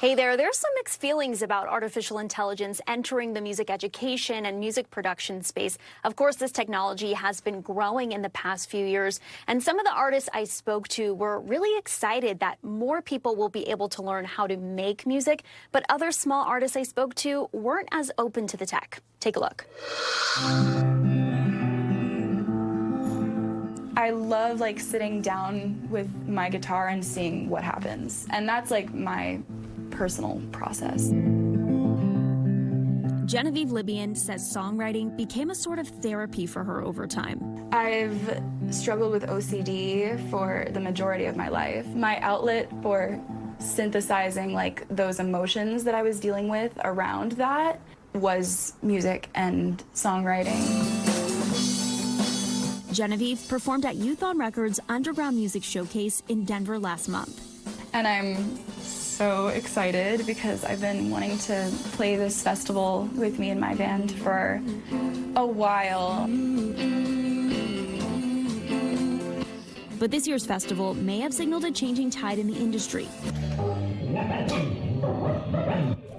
Hey there, there's some mixed feelings about artificial intelligence entering the music education and music production space. Of course, this technology has been growing in the past few years, and some of the artists I spoke to were really excited that more people will be able to learn how to make music, but other small artists I spoke to weren't as open to the tech. Take a look. I love sitting down with my guitar and seeing what happens, and that's my personal process. Genevieve Libyan says songwriting became a sort of therapy for her over time. I've struggled with OCD for the majority of my life. My outlet for synthesizing those emotions that I was dealing with around that was music and songwriting. Genevieve performed at Youth on Record's Underground Music Showcase in Denver last month. And I'm so excited because I've been wanting to play this festival with me and my band for a while. But this year's festival may have signaled a changing tide in the industry,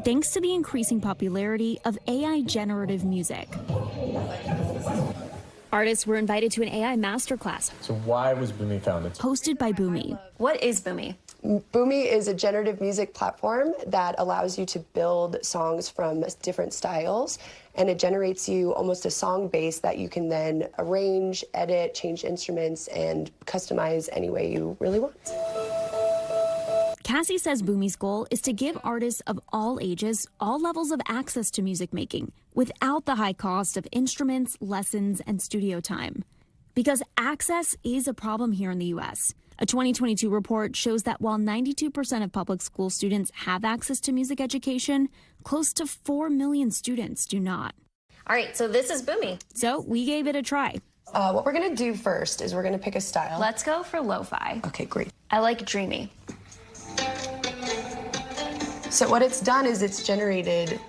thanks to the increasing popularity of AI generative music. Artists were invited to an AI masterclass. So why was Boomy founded? Hosted by Boomy. What is Boomy? Boomy is a generative music platform that allows you to build songs from different styles, and it generates you almost a song base that you can then arrange, edit, change instruments, and customize any way you really want. Cassie says Boomy's goal is to give artists of all ages, all levels of access to music making without the high cost of instruments, lessons, and studio time. Because access is a problem here in the U.S. A 2022 report shows that while 92% of public school students have access to music education, close to 4 million students do not. All right, so this is Boomy. So we gave it a try. What we're going to do first is we're going to pick a style. Let's go for lo-fi. Okay, great. I like dreamy. So what it's done is it's generated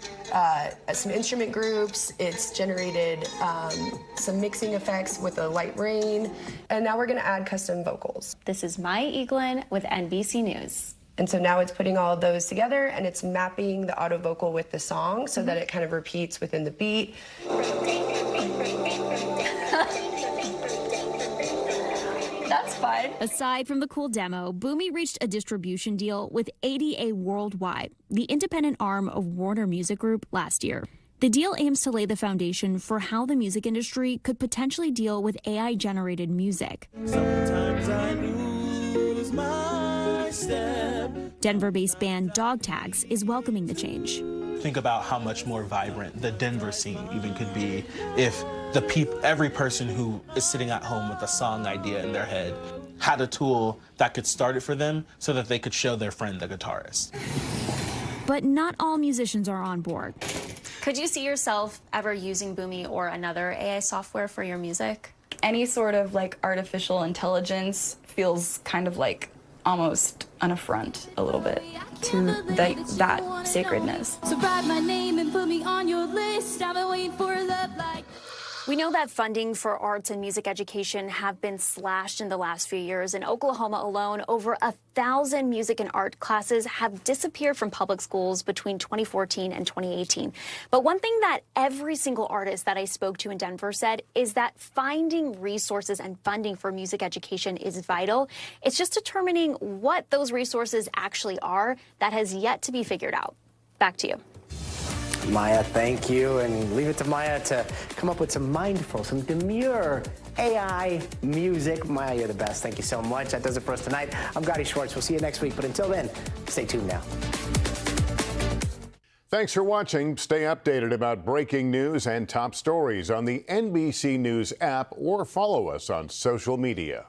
some instrument groups, it's generated some mixing effects with a light rain, and now we're going to add custom vocals. This is Maya Eaglin with NBC News. And so now it's putting all of those together, and it's mapping the auto vocal with the song so that it kind of repeats within the beat. That's fun. Aside from the cool demo, Boomy reached a distribution deal with ADA Worldwide, the independent arm of Warner Music Group, last year. The deal aims to lay the foundation for how the music industry could potentially deal with AI-generated music. Sometimes I lose my step. Denver-based band Dog Tags is welcoming the change. Think about how much more vibrant the Denver scene even could be if every person who is sitting at home with a song idea in their head had a tool that could start it for them so that they could show their friend the guitarist. But not all musicians are on board. Could you see yourself ever using Boomy or another AI software for your music? Any sort of artificial intelligence feels kind of almost an affront a little bit to that sacredness. So write my name and put me on your list. I've been waiting for love like. We know that funding for arts and music education have been slashed in the last few years. In Oklahoma alone, over 1,000 music and art classes have disappeared from public schools between 2014 and 2018. But one thing that every single artist that I spoke to in Denver said is that finding resources and funding for music education is vital. It's just determining what those resources actually are that has yet to be figured out. Back to you. Maya, thank you, and leave it to Maya to come up with some mindful, some demure AI music. Maya, you're the best. Thank you so much. That does it for us tonight. I'm Gadi Schwartz. We'll see you next week, but until then, stay tuned now. Thanks for watching. Stay updated about breaking news and top stories on the NBC News app or follow us on social media.